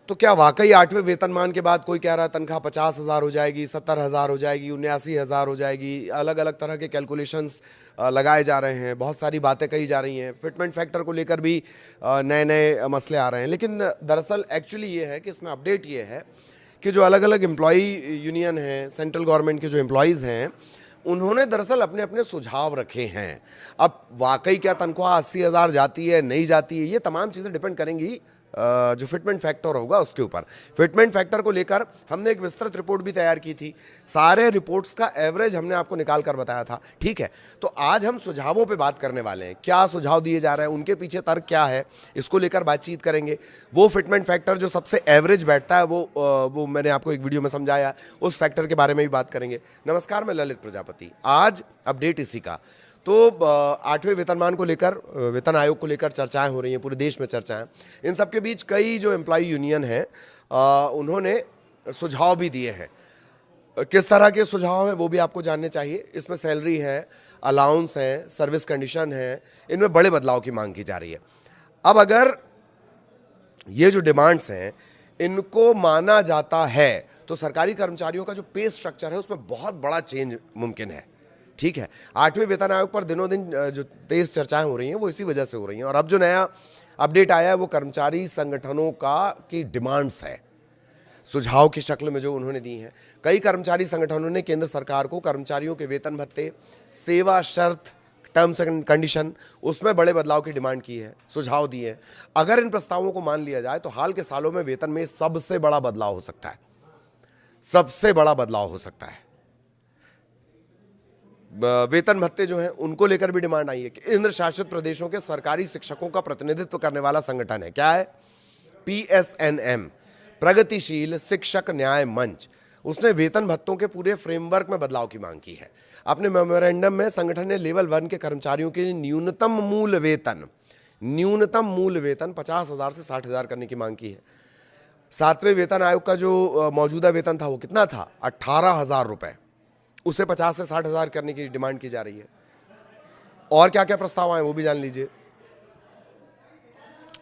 तो क्या वाकई 8वें वेतनमान के बाद कोई कह रहा है तनख्वाह 50,000 हो जाएगी, 70,000 हो जाएगी, 79,000 हो जाएगी, अलग अलग तरह के कैलकुलेशंस लगाए जा रहे हैं, बहुत सारी बातें कही जा रही हैं, फिटमेंट फैक्टर को लेकर भी नए नए मसले आ रहे हैं। लेकिन दरअसल एक्चुअली ये है कि इसमें अपडेट ये है कि जो अलग अलग एम्प्लॉई यूनियन हैं, सेंट्रल गवर्नमेंट के जो एम्प्लॉयज़ हैं, उन्होंने दरअसल अपने अपने सुझाव रखे हैं। अब वाकई क्या तनख्वाह 80,000 जाती है, नहीं जाती है, ये तमाम चीज़ें डिपेंड करेंगी जो फिटमेंट फैक्टर होगा उसके ऊपर। फिटमेंट फैक्टर को लेकर हमने एक विस्तृत रिपोर्ट भी तैयार की थी, सारे रिपोर्ट्स का एवरेज हमने आपको निकाल कर बताया था, ठीक है। तो आज हम सुझावों पे बात करने वाले हैं, क्या सुझाव दिए जा रहे हैं, उनके पीछे तर्क क्या है, इसको लेकर बातचीत करेंगे। वो फिटमेंट फैक्टर जो सबसे एवरेज बैठता है वो मैंने आपको एक वीडियो में समझाया, उस फैक्टर के बारे में भी बात करेंगे। नमस्कार, मैं ललित प्रजापति। आज अपडेट इसी का। तो 8वें वेतनमान को लेकर, वेतन आयोग को लेकर चर्चाएं हो रही हैं, पूरे देश में चर्चाएं। इन सब के बीच कई जो एम्प्लॉय यूनियन हैं उन्होंने सुझाव भी दिए हैं। किस तरह के सुझाव हैं वो भी आपको जानने चाहिए। इसमें सैलरी है, अलाउंस है, सर्विस कंडीशन है, इनमें बड़े बदलाव की मांग की जा रही है। अब अगर ये जो डिमांड्स हैं इनको माना जाता है तो सरकारी कर्मचारियों का जो पे स्ट्रक्चर है उसमें बहुत बड़ा चेंज मुमकिन है, ठीक है। 8वें वेतन आयोग पर दिनों दिन जो तेज चर्चाएं हो रही हैं वो इसी वजह से हो रही हैं। और अब जो नया अपडेट आया है वो कर्मचारी संगठनों की डिमांड्स है, सुझाव की शक्ल में जो उन्होंने दी हैं। कई कर्मचारी संगठनों ने केंद्र सरकार को कर्मचारियों के वेतन भत्ते, सेवा शर्त, टर्म्स एंड कंडीशन, उसमें बड़े बदलाव की डिमांड की है, सुझाव दिए हैं। अगर इन प्रस्तावों को मान लिया जाए तो हाल के सालों में वेतन में सबसे बड़ा बदलाव हो सकता है, सबसे बड़ा बदलाव हो सकता है। वेतन भत्ते जो हैं उनको लेकर भी डिमांड आई है कि केंद्र शासित प्रदेशों के सरकारी शिक्षकों का प्रतिनिधित्व करने वाला संगठन है, क्या है, PSNM, प्रगतिशील शिक्षक न्याय मंच, उसने वेतन भत्तों के पूरे फ्रेमवर्क में बदलाव की मांग की है। अपने मेमोरेंडम में संगठन ने लेवल 1 के कर्मचारियों के न्यूनतम मूल वेतन 50,000 से 60,000 करने की मांग की है। 7वें वेतन आयोग का जो मौजूदा वेतन था वो कितना था, 18,000 रुपए, उसे 50 से 60,000 करने की डिमांड की जा रही है। और क्या क्या प्रस्ताव आए वो भी जान लीजिए।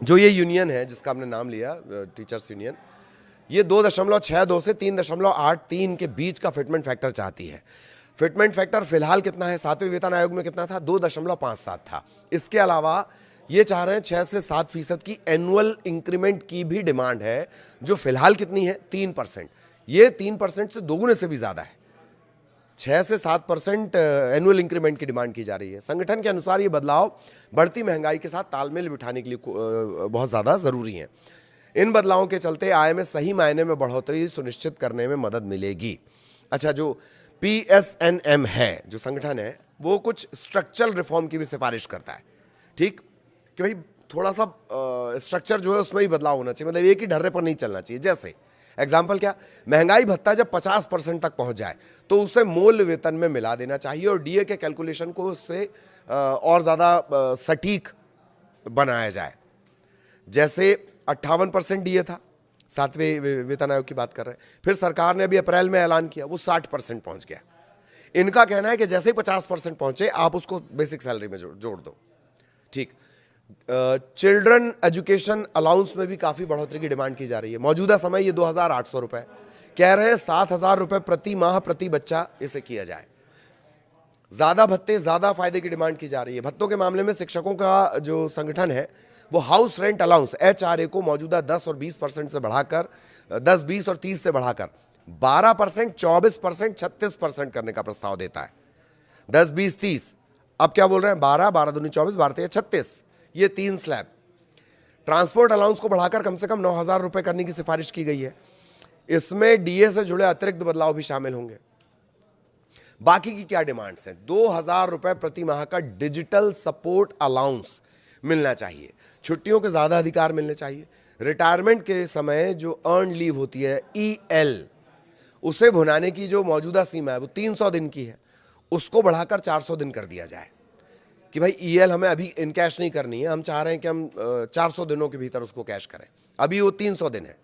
जो ये यूनियन है जिसका हमने नाम लिया, टीचर्स यूनियन, ये 2.62 से 3.83 के बीच का फिटमेंट फैक्टर चाहती है। फिटमेंट फैक्टर फिलहाल कितना है, 7वें वेतन आयोग में कितना था, 2.57 था। इसके अलावा ये चाह रहे हैं 6 से 7% की एनुअल इंक्रीमेंट की भी डिमांड है, जो फिलहाल कितनी है, 3%। ये 3% से दोगुने से भी ज्यादा है। 6 से 7% एनुअल इंक्रीमेंट की डिमांड की जा रही है। संगठन के अनुसार ये बदलाव बढ़ती महंगाई के साथ तालमेल बिठाने के लिए बहुत ज़्यादा ज़रूरी है। इन बदलावों के चलते आय में सही मायने में बढ़ोतरी सुनिश्चित करने में मदद मिलेगी। अच्छा, जो PSNM है, जो संगठन है, वो कुछ स्ट्रक्चरल रिफॉर्म की भी सिफारिश करता है, ठीक, कि भाई थोड़ा सा स्ट्रक्चर जो है उसमें ही बदलाव होना चाहिए, मतलब एक ही ढर्रे पर नहीं चलना चाहिए। जैसे एग्जाम्पल क्या, महंगाई भत्ता जब 50% तक पहुंच जाए तो उसे मूल वेतन में मिला देना चाहिए और DA के कैलकुलेशन को उससे और ज़्यादा सटीक बनाया जाए। जैसे 58% DA था, 7वें वेतन आयोग की बात कर रहे हैं, फिर सरकार ने अभी अप्रैल में ऐलान किया वो 60% पहुंच गया। इनका कहना है कि जैसे ही 50% पहुंचे आप उसको बेसिक सैलरी में जोड़ दो, ठीक। चिल्ड्रन एजुकेशन अलाउंस में भी काफ़ी बढ़ोतरी की डिमांड की जा रही है। मौजूदा समय ये 2,800 रुपये, कह रहे हैं 7,000 रुपये प्रति माह प्रति बच्चा इसे किया जाए। ज़्यादा भत्ते, ज़्यादा फायदे की डिमांड की जा रही है। भत्तों के मामले में शिक्षकों का जो संगठन है वो हाउस रेंट अलाउंस HRA को मौजूदा 10 और 20% से बढ़ाकर 10, 20 और 30 से बढ़ाकर 12%, 24%, 36% करने का प्रस्ताव देता है। 10, 20, 30, अब क्या बोल रहे हैं, 12, 12 दूनी 24, 12 तेरह 36, ये 3 स्लैब। ट्रांसपोर्ट अलाउंस को बढ़ाकर कम से कम 9,000 रुपए करने की सिफारिश की गई है। इसमें DA से जुड़े अतिरिक्त बदलाव भी शामिल होंगे। बाकी की क्या डिमांड्स हैं, 2,000 रुपए प्रति माह का डिजिटल सपोर्ट अलाउंस मिलना चाहिए, छुट्टियों के ज्यादा अधिकार मिलने चाहिए, रिटायरमेंट के समय जो अर्न लीव होती है EL, उसे भुनाने की जो मौजूदा सीमा है वो 300 दिन की है, उसको बढ़ाकर 400 दिन कर दिया जाए कि भाई EL हमें अभी इन कैश नहीं करनी है, हम चाह रहे हैं कि हम 400 दिनों के भीतर उसको कैश करें, अभी वो 300 दिन है।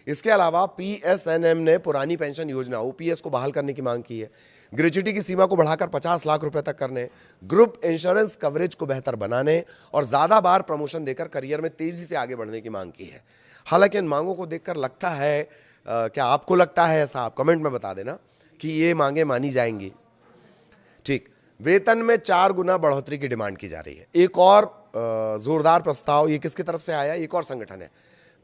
इसके अलावा PSNM ने पुरानी पेंशन योजना OPS को बहाल करने की मांग की है, ग्रेच्युटी की सीमा को बढ़ाकर 50 लाख रुपए तक करने, ग्रुप इंश्योरेंस कवरेज को बेहतर बनाने और ज़्यादा बार प्रमोशन देकर करियर में तेजी से आगे बढ़ने की मांग की है। हालांकि इन मांगों को देखकर लगता है, क्या आपको लगता है ऐसा, आप कमेंट में बता देना कि ये मांगे मानी जाएंगी। ठीक, वेतन में 4 गुना बढ़ोतरी की डिमांड की जा रही है। एक और जोरदार प्रस्ताव, ये किसकी तरफ से आया, एक और संगठन है,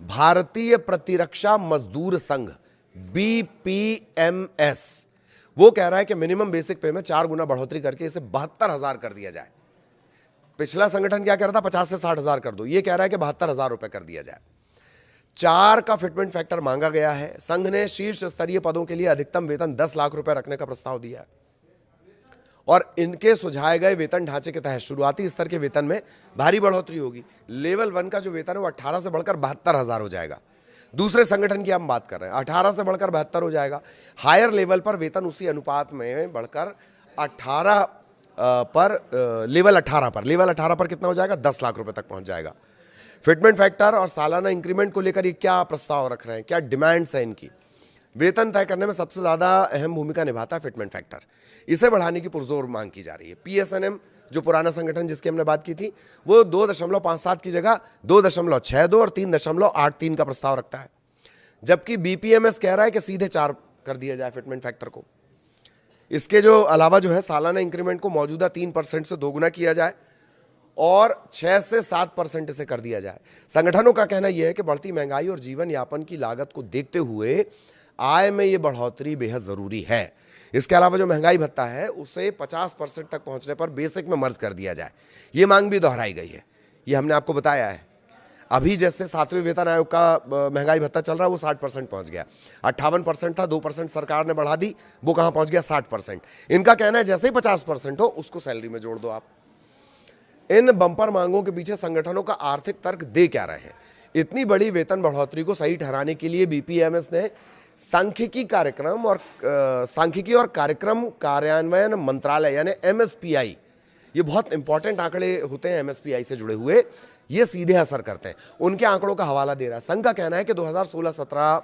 भारतीय प्रतिरक्षा मजदूर संघ, BPMS। वो कह रहा है कि मिनिमम बेसिक पे में 4 गुना बढ़ोतरी करके इसे 72,000 कर दिया जाए। पिछला संगठन क्या कह रहा था, 50 से 60,000 कर दो, ये कह रहा है कि 72,000 रुपए कर दिया जाए। 4 का फिटमेंट फैक्टर मांगा गया है। संघ ने शीर्ष स्तरीय पदों के लिए अधिकतम वेतन 10 लाख रुपए रखने का प्रस्ताव दिया है और इनके सुझाए गए वेतन ढांचे के तहत शुरुआती स्तर के वेतन में भारी बढ़ोतरी होगी। लेवल 1 का जो वेतन है वो 18 से बढ़कर 72,000 हो जाएगा। दूसरे संगठन की हम बात कर रहे हैं, 18 से बढ़कर 72 हो जाएगा। हायर लेवल पर वेतन उसी अनुपात में बढ़कर 18 पर लेवल 18 पर कितना हो जाएगा, 10 लाख रुपए तक पहुंच जाएगा। फिटमेंट फैक्टर और सालाना इंक्रीमेंट को लेकर ये क्या प्रस्ताव रख रहे हैं, क्या डिमांड्स है इनकी। वेतन तय करने में सबसे ज्यादा अहम भूमिका निभाता है फिटमेंट फैक्टर, इसे बढ़ाने की पुरजोर मांग की जा रही है। PSNM जो पुराना संगठन जिसकी हमने बात की थी, वो 2.57 की जगह 2.62 और 3.83 का प्रस्ताव रखता है, जबकि BPMS कह रहा है कि सीधे 4 कर दिया जाए फिटमेंट फैक्टर को। इसके जो अलावा जो है सालाना इंक्रीमेंट को मौजूदा 3% से दोगुना किया जाए और 6 से 7% इसे कर दिया जाए। संगठनों का कहना यह है कि बढ़ती महंगाई और जीवन यापन की लागत को देखते हुए आय में यह बढ़ोतरी बेहद जरूरी है। इसके अलावा जो महंगाई भत्ता है उसे 50% तक पहुंचने पर बेसिक में मर्ज कर दिया जाए, ये मांग भी दोहराई गई है। ये हमने आपको बताया है। अभी जैसे 7वें वेतन आयोग का महंगाई भत्ता चल रहा है वो 60% पहुंच गया, 58% था, 2% सरकार ने बढ़ा दी, वो कहां पहुंच गया, 60%। इनका कहना है जैसे ही 50% हो उसको सैलरी में जोड़ दो आप। इन बंपर मांगों के पीछे संगठनों का आर्थिक तर्क दे क्या रहे हैं। इतनी बड़ी वेतन बढ़ोतरी को सही ठहराने के लिए BPMS ने सांख्यिकी और कार्यक्रम कार्यान्वयन मंत्रालय यानी MSPI, ये बहुत इंपॉर्टेंट आंकड़े होते हैं MSPI से जुड़े हुए, ये सीधे असर करते हैं, उनके आंकड़ों का हवाला दे रहा है। संघ का कहना है कि 2016-17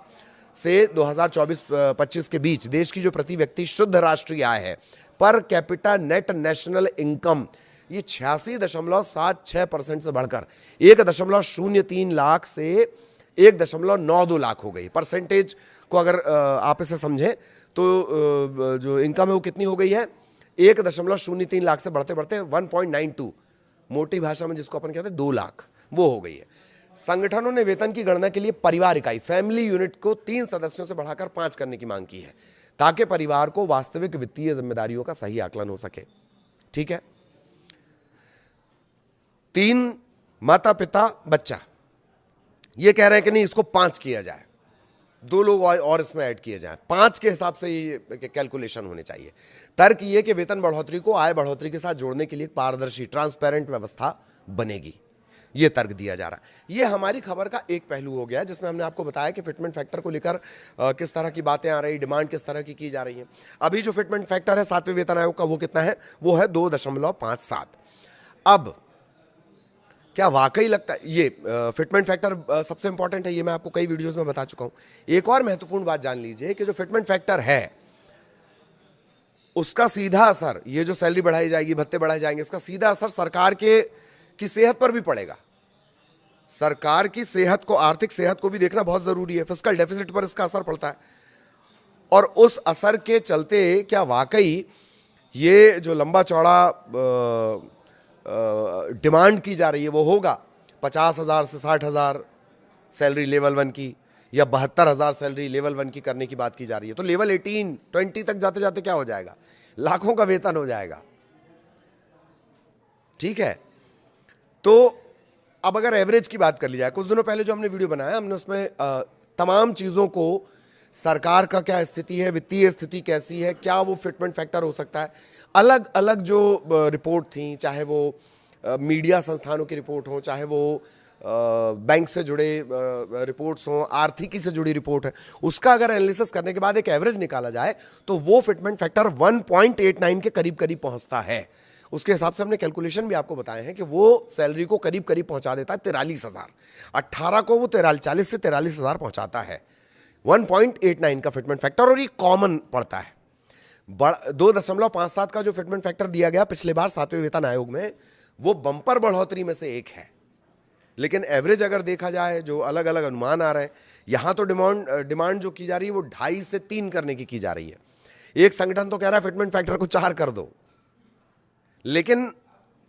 से 2024-25 के बीच देश की जो प्रति व्यक्ति शुद्ध राष्ट्रीय आय है, per capita net national income, ये 86.76% से बढ़कर 1.03 लाख से 1.92 लाख हो गई। परसेंटेज को अगर आप इसे समझें तो जो इनकम है वो कितनी हो गई है, 1.03 लाख से बढ़ते बढ़ते 1.92, मोटी भाषा में जिसको अपन कहते हैं 2 लाख, वो हो गई है। संगठनों ने वेतन की गणना के लिए परिवार इकाई, फैमिली यूनिट को 3 सदस्यों से बढ़ाकर 5 करने की मांग की है, ताकि परिवार को वास्तविक वित्तीय जिम्मेदारियों का सही आकलन हो सके। ठीक है, 3 माता पिता बच्चा, ये कह रहे हैं कि नहीं इसको 5 किया जाए, 2 लोग और इसमें ऐड किए जाएं, 5 के हिसाब से ये कैलकुलेशन होने चाहिए। तर्क ये कि वेतन बढ़ोतरी को आय बढ़ोतरी के साथ जोड़ने के लिए पारदर्शी ट्रांसपेरेंट व्यवस्था बनेगी, ये तर्क दिया जा रहा है। ये हमारी खबर का एक पहलू हो गया जिसमें हमने आपको बताया कि फिटमेंट फैक्टर को लेकर किस तरह की बातें आ रही, डिमांड किस तरह की जा रही है। अभी जो फिटमेंट फैक्टर है 7वें वेतन आयोग का, वो कितना है, वो है 2.57। अब क्या वाकई लगता है ये फिटमेंट फैक्टर सबसे इंपॉर्टेंट है, ये मैं आपको कई वीडियोस में बता चुका हूं। एक और महत्वपूर्ण बात जान लीजिए कि जो फिटमेंट फैक्टर है उसका सीधा असर, ये जो सैलरी बढ़ाई जाएगी, भत्ते बढ़ाए जाएंगे, इसका सीधा असर सरकार की सेहत पर भी पड़ेगा। सरकार की सेहत को, आर्थिक सेहत को भी देखना बहुत जरूरी है। फिस्कल डेफिसिट पर इसका असर पड़ता है और उस असर के चलते क्या वाकई ये जो लंबा चौड़ा डिमांड की जा रही है वो होगा 50,000 से 60,000 सैलरी लेवल 1 की, या 72,000 सैलरी लेवल 1 की करने की बात की जा रही है, तो लेवल 18-20 तक जाते जाते क्या हो जाएगा, लाखों का वेतन हो जाएगा। ठीक है, तो अब अगर एवरेज की बात कर ली जाए, कुछ दिनों पहले जो हमने वीडियो बनाया हमने उसमें तमाम चीजों को, सरकार का क्या स्थिति है, वित्तीय स्थिति कैसी है, क्या वो फिटमेंट फैक्टर हो सकता है, अलग अलग जो रिपोर्ट थी, चाहे वो मीडिया संस्थानों की रिपोर्ट हो, चाहे वो बैंक से जुड़े रिपोर्ट्स हों, आर्थिकी से जुड़ी रिपोर्ट है, उसका अगर एनालिसिस करने के बाद एक एवरेज निकाला जाए तो वो फिटमेंट फैक्टर 1.89 के करीब करीब पहुंचता है। उसके हिसाब से हमने कैलकुलेशन भी आपको बताए हैं कि वो सैलरी को करीब करीब पहुंचा देता है 43,000, 18 को वो 40 से 43,000 पहुंचाता है 1.89 का फिटमेंट फैक्टर, और ये कॉमन पड़ता है। 2.57 का जो फिटमेंट फैक्टर दिया गया पिछले बार 7वें वेतन आयोग में, वो बंपर बढ़ोतरी में से एक है। लेकिन एवरेज अगर देखा जाए, जो अलग अलग अनुमान आ रहे हैं, यहाँ तो डिमांड जो की जा रही है वो 2.5 से 3 करने की जा रही है। एक संगठन तो कह रहा है फिटमेंट फैक्टर को 4 कर दो, लेकिन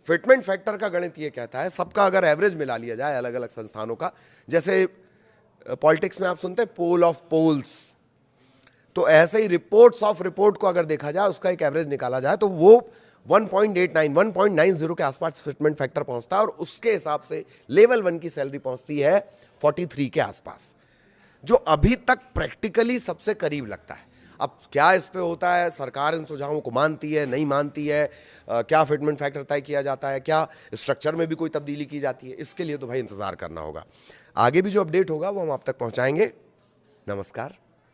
फिटमेंट फैक्टर का गणित ये कहता है सबका अगर एवरेज मिला लिया जाए अलग अलग संस्थानों का, जैसे पॉलिटिक्स में आप सुनते हैं पोल ऑफ पोल्स, तो ऐसे ही रिपोर्ट्स ऑफ रिपोर्ट को अगर देखा जाए, उसका एक एवरेज निकाला जाए तो वो 1.89 1.90 के आसपास फिटमेंट फैक्टर पहुंचता है, और उसके हिसाब से लेवल 1 की सैलरी पहुंचती है 43 के आसपास, जो अभी तक प्रैक्टिकली सबसे करीब लगता है। अब क्या इस पे होता है, सरकार इन सुझावों को मानती है नहीं मानती है, क्या फिटमेंट फैक्टर तय किया जाता है, क्या स्ट्रक्चर में भी कोई तब्दीली की जाती है, इसके लिए तो भाई इंतजार करना होगा। आगे भी जो अपडेट होगा वो हम आप तक पहुंचाएंगे। नमस्कार।